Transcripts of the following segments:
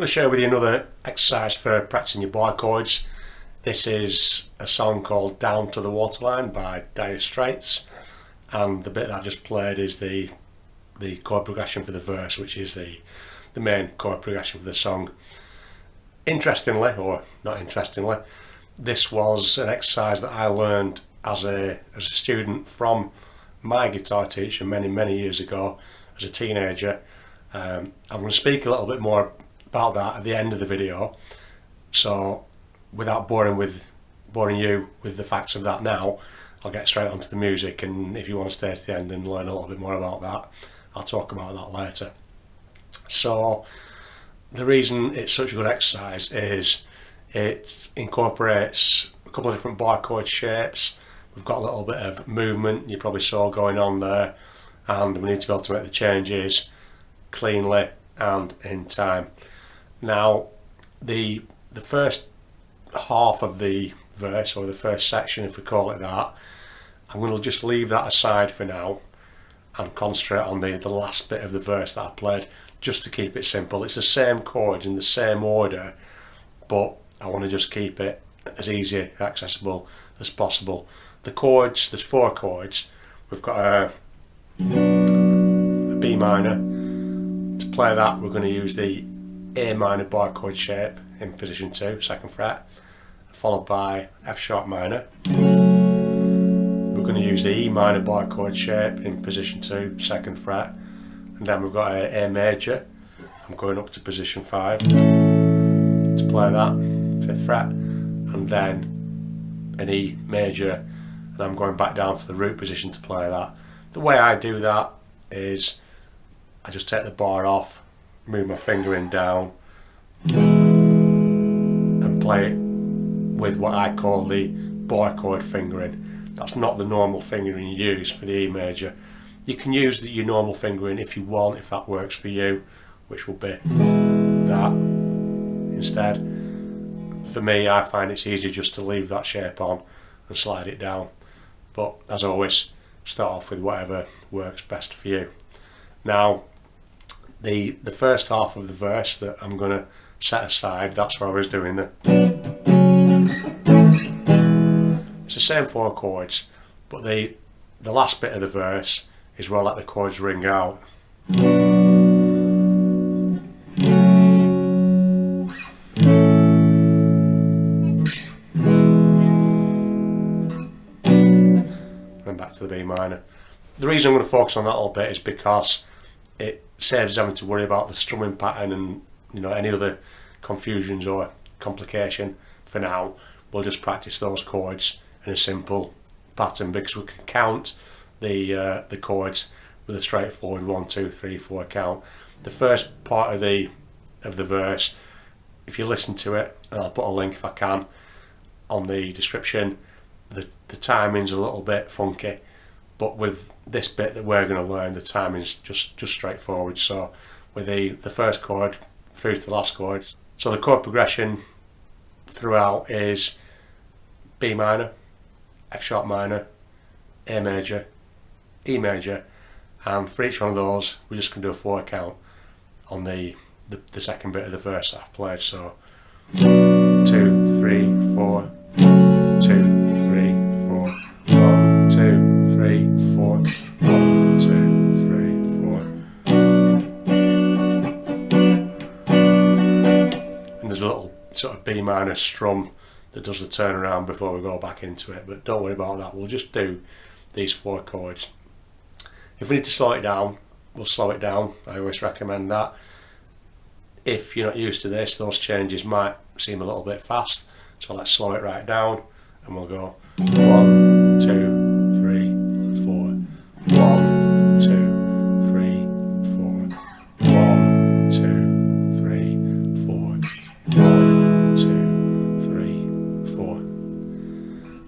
going to share with you another exercise for practicing your bar chords. This is a song called Down To The Waterline by Dire Straits, and the bit that I just played is the chord progression for the verse, which is the main chord progression for the song. Interestingly, or not interestingly, this was an exercise that I learned as a student from my guitar teacher many years ago as a teenager. I'm going to speak a little bit more about that at the end of the video, so without boring you with the facts of that now, I'll get straight onto the music, and if you want to stay to the end and learn a little bit more about that, I'll talk about that later. So the reason it's such a good exercise is it incorporates a couple of different bar chord shapes. We've got a little bit of movement you probably saw going on there, and we need to be able to make the changes cleanly and in time. Now the first half of the verse, or the first section if we call it that, I'm going to just leave that aside for now and concentrate on the last bit of the verse that I played, just to keep it simple. It's the same chords in the same order, but I want to just keep it as easy, accessible as possible. The chords, there's 4 chords. We've got a B minor. To play that, we're going to use the A minor bar chord shape in position 2, 2nd fret, followed by F sharp minor. We're going to use the E minor bar chord shape in position 2, 2nd fret, and then we've got a major. I'm going up to position 5 to play that, 5th fret, and then an E major, and I'm going back down to the root position to play that. The way I do that is I just take the bar off, move my fingering down, and play it with what I call the bar chord fingering. That's not the normal fingering you use for the E major. You can use your normal fingering if you want, if that works for you, which will be that instead. For me, I find it's easier just to leave that shape on and slide it down, but as always, start off with whatever works best for you. Now the first half of the verse that I'm going to set aside, that's where I was doing it's the same 4 chords, but the last bit of the verse is where I let the chords ring out. And back to the B minor. The reason I'm going to focus on that a little bit is because it saves us having to worry about the strumming pattern and any other confusions or complication. For now, we'll just practice those chords in a simple pattern, because we can count the chords with a straightforward 1, 2, 3, 4 count. The first part of the verse, if you listen to it, and I'll put a link if I can on the description, the timing's a little bit funky, but with this bit that we're going to learn, the timing's just straightforward. So with the first chord through to the last chord, so the chord progression throughout is B minor, F sharp minor, A major, E major, and for each one of those we're just going to do a 4 count on the second bit of the verse that I've played. So 2, 3, 4, 2, 3, 4, 1, 2, 3, 4, 1, 2, 3, 4. And there's a little sort of B minor strum that does the turnaround before we go back into it, but don't worry about that, we'll just do these 4 chords. If we need to slow it down, we'll slow it down. I always recommend that. If you're not used to this, those changes might seem a little bit fast, so let's slow it right down, and we'll go 1, 2, 3, 4, 1, 2, 3, 4, 1, 2, 3, 4, 1, 2, 3, 4.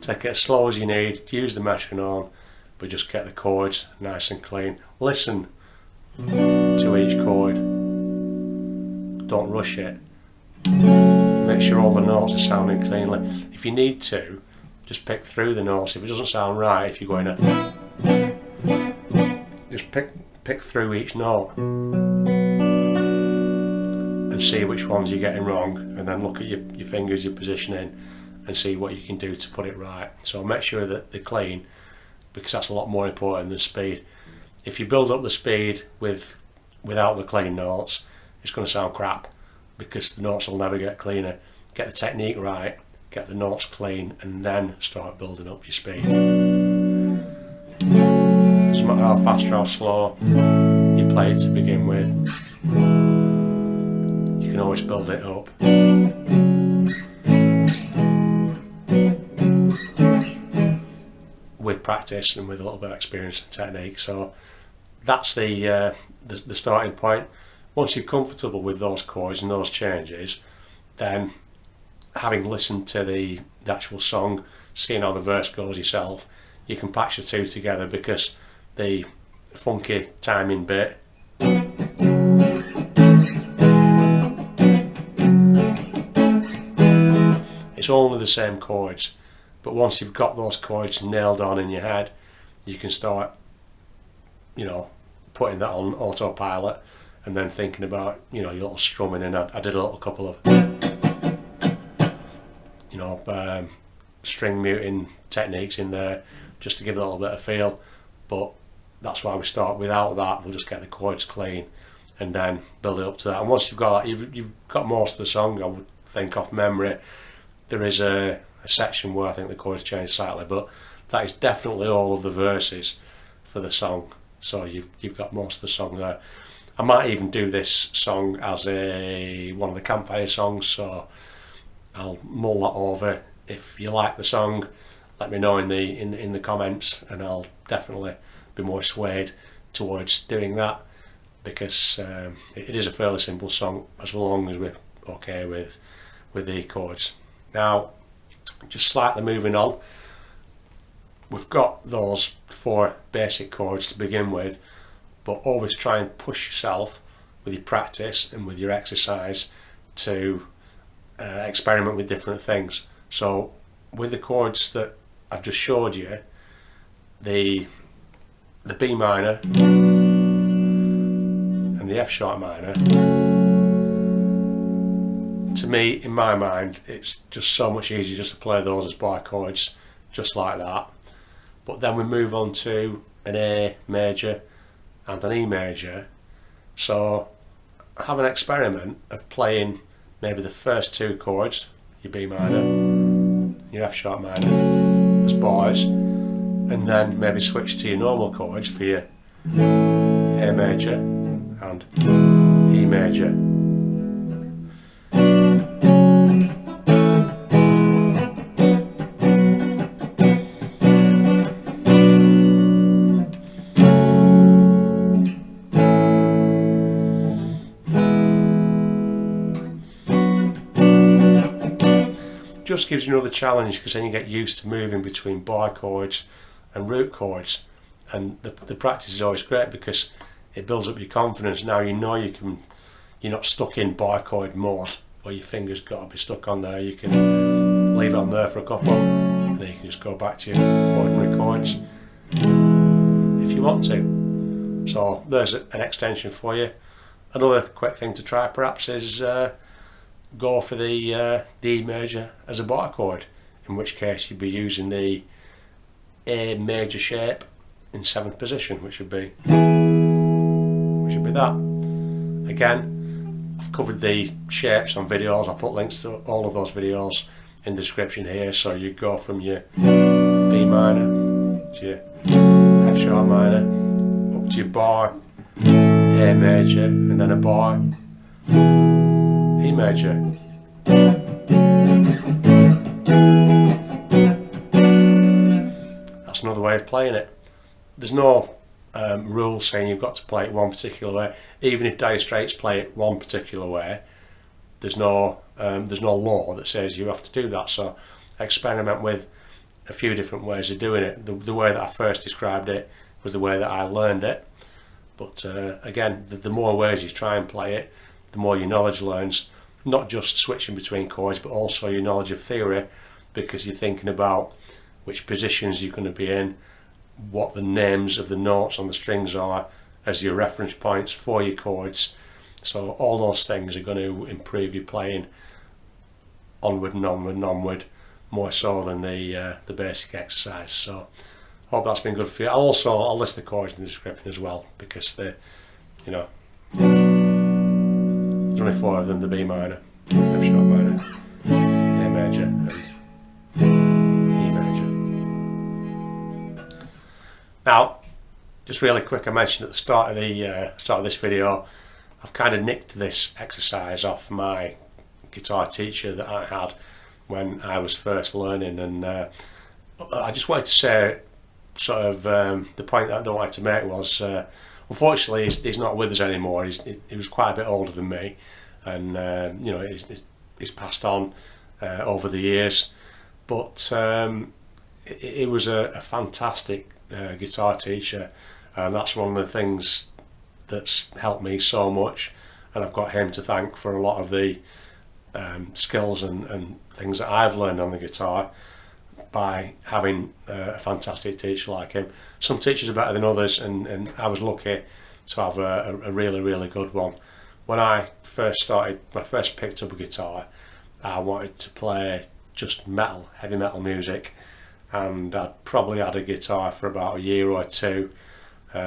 Take it as slow as you need, use the metronome, but just get the chords nice and clean. Listen to each chord, don't rush it. Make sure all the notes are sounding cleanly. If you need to, just pick through the notes. If it doesn't sound right, if you're going to, just pick through each note. and see which ones you're getting wrong, and then look at your fingers, your positioning, and see what you can do to put it right. So make sure that they're clean, because that's a lot more important than speed. If you build up the speed without the clean notes, it's going to sound crap, because the notes will never get cleaner. Get the technique right, get the notes clean, and then start building up your speed. Doesn't matter how fast or how slow you play it to begin with, you can always build it up. With practice and with a little bit of experience and technique. So that's the starting point. Once you're comfortable with those chords and those changes, then having listened to the actual song, seeing how the verse goes yourself, you can patch the two together, because the funky timing bit it's only the same chords. But once you've got those chords nailed on in your head, you can start, putting that on autopilot, and then thinking about, your little strumming. And I did a little couple of, string muting techniques in there, just to give it a little bit of feel. But that's why we start. Without that, we'll just get the chords clean, and then build it up to that. And once you've got that, you've got most of the song, I would think, off memory. There is a section where I think the chords change slightly, but that is definitely all of the verses for the song. So you've got most of the song there. I might even do this song as one of the campfire songs, so I'll mull that over. If you like the song, let me know in the comments, and I'll definitely be more swayed towards doing that, because it is a fairly simple song, as long as we're okay with the chords. Now, just slightly moving on, we've got those 4 basic chords to begin with, but always try and push yourself with your practice and with your exercise to experiment with different things. So with the chords that I've just showed you, the B minor and the F sharp minor, to me, in my mind, it's just so much easier just to play those as bar chords, just like that. But then we move on to an A major and an E major. So have an experiment of playing maybe the first 2 chords, your B minor, your F sharp minor, as bars, and then maybe switch to your normal chords for your A major and E major. Just gives you another challenge, because then you get used to moving between bar chords and root chords, and the practice is always great, because it builds up your confidence. Now you're not stuck in bar chord mode where your fingers got to be stuck on there. You can leave it on there for a couple, and then you can just go back to your ordinary chords if you want to. So there's an extension for you. Another quick thing to try perhaps is go for the D major as a bar chord, in which case you'd be using the A major shape in 7th position, which would be that. Again, I've covered the shapes on videos. I'll put links to all of those videos in the description here. So you go from your B minor to your F sharp minor, up to your bar, A major, and then a bar, E major. That's another way of playing it. There's no rule saying you've got to play it one particular way. Even if Dire Straits play it one particular way, there's no law that says you have to do that. So experiment with a few different ways of doing it. The way that I first described it was the way that I learned it. But again, the more ways you try and play it, the more your knowledge learns. Not just switching between chords, but also your knowledge of theory, because you're thinking about which positions you're going to be in, what the names of the notes on the strings are as your reference points for your chords, So all those things are going to improve your playing onward and onward and onward, more so than the basic exercise. So hope that's been good for you. I'll list the chords in the description as well, because there's only 4 of them: the B minor, F sharp minor, A major, and E major. Now, just really quick, I mentioned at the start of this video, I've kind of nicked this exercise off my guitar teacher that I had when I was first learning, and I just wanted to say sort of the point that I wanted to make was, unfortunately he's not with us anymore. He was quite a bit older than me, and he's passed on over the years, but he was a fantastic guitar teacher, and that's one of the things that's helped me so much, and I've got him to thank for a lot of the skills and things that I've learned on the guitar by having a fantastic teacher like him. Some teachers are better than others, and I was lucky to have a really, really good one. When I first picked up a guitar, I wanted to play just heavy metal music, and I'd probably had a guitar for about a year or two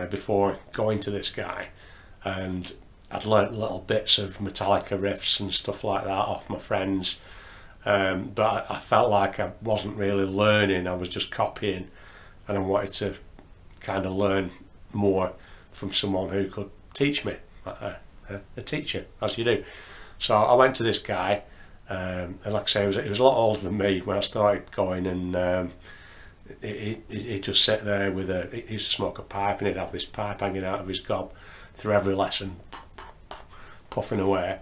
before going to this guy, and I'd learnt little bits of Metallica riffs and stuff like that off my friends, but I felt like I wasn't really learning, I was just copying, and I wanted to kind of learn more from someone who could teach me, a teacher, as you do. So I went to this guy, and like I say, he was a lot older than me when I started going, and he'd just sit there with he used to smoke a pipe, and he'd have this pipe hanging out of his gob through every lesson, puffing away.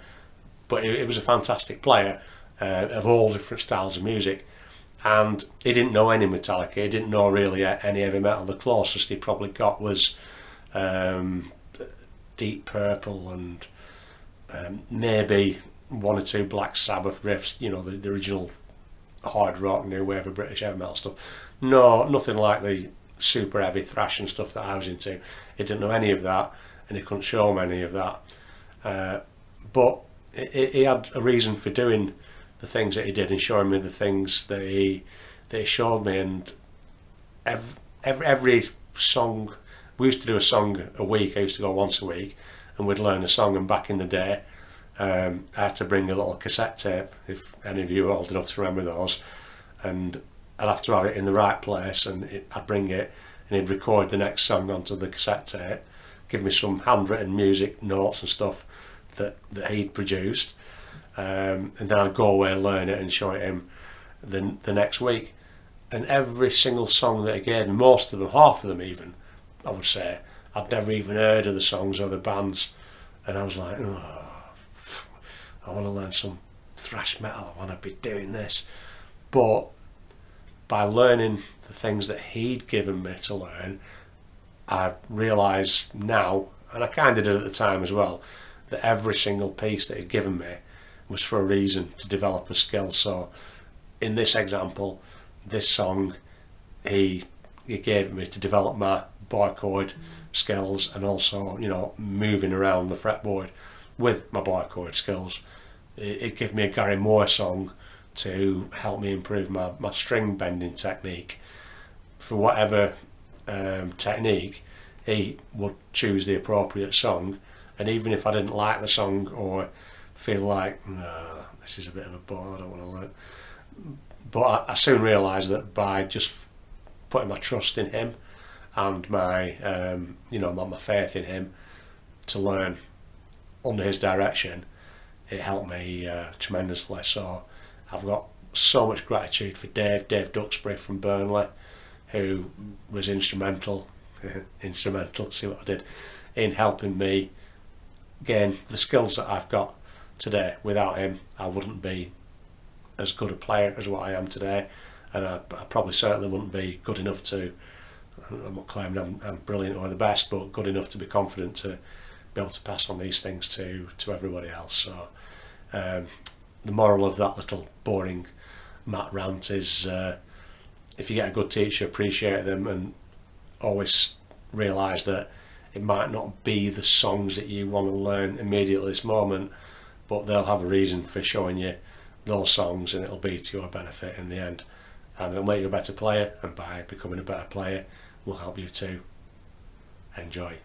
But he was a fantastic player of all different styles of music, and he didn't know any Metallica, he didn't know really any heavy metal. The closest he probably got was Deep Purple and maybe 1 or 2 Black Sabbath riffs, the original hard rock, new wave of British heavy metal stuff. No, nothing like the super heavy thrash and stuff that I was into. He didn't know any of that, and he couldn't show me any of that. But he had a reason for doing the things that he did and showing me the things that he showed me. And every song, we used to do a song a week. I used to go once a week, and we'd learn a song. And back in the day, I had to bring a little cassette tape, if any of you are old enough to remember those, and I'd have to have it in the right place, and I'd bring it, and he'd record the next song onto the cassette tape, give me some handwritten music notes and stuff that he'd produced, and then I'd go away and learn it and show it him the next week. And every single song that he gave me, most of them, half of them even, I would say, I'd never even heard of the songs or the bands, and I was like, oh, I want to learn some thrash metal, I want to be doing this. But by learning the things that he'd given me to learn, I realise now, and I kind of did at the time as well, that every single piece that he'd given me was for a reason, to develop a skill. So in this example, this song, he gave it me to develop my bar chord skills, and also moving around the fretboard with my bar chord skills. It gave me a Gary Moore song to help me improve my string bending technique. For whatever technique, he would choose the appropriate song, and even if I didn't like the song or feel like this is a bit of a bore, I don't want to learn, but I soon realised that by just putting my trust in him and my my faith in him to learn under his direction, it helped me tremendously. So I've got so much gratitude for Dave Duxbury from Burnley, who was instrumental, see what I did, in helping me gain the skills that I've got today. Without him, I wouldn't be as good a player as what I am today, and I probably certainly wouldn't be good enough to, I'm not claiming I'm brilliant or the best, but good enough to be confident to be able to pass on these things to everybody else. So the moral of that little boring Matt rant is, if you get a good teacher, appreciate them, and always realise that It might not be the songs that you want to learn immediately this moment, but they'll have a reason for showing you those songs, and it'll be to your benefit in the end, and it'll make you a better player, and by becoming a better player will help you to enjoy.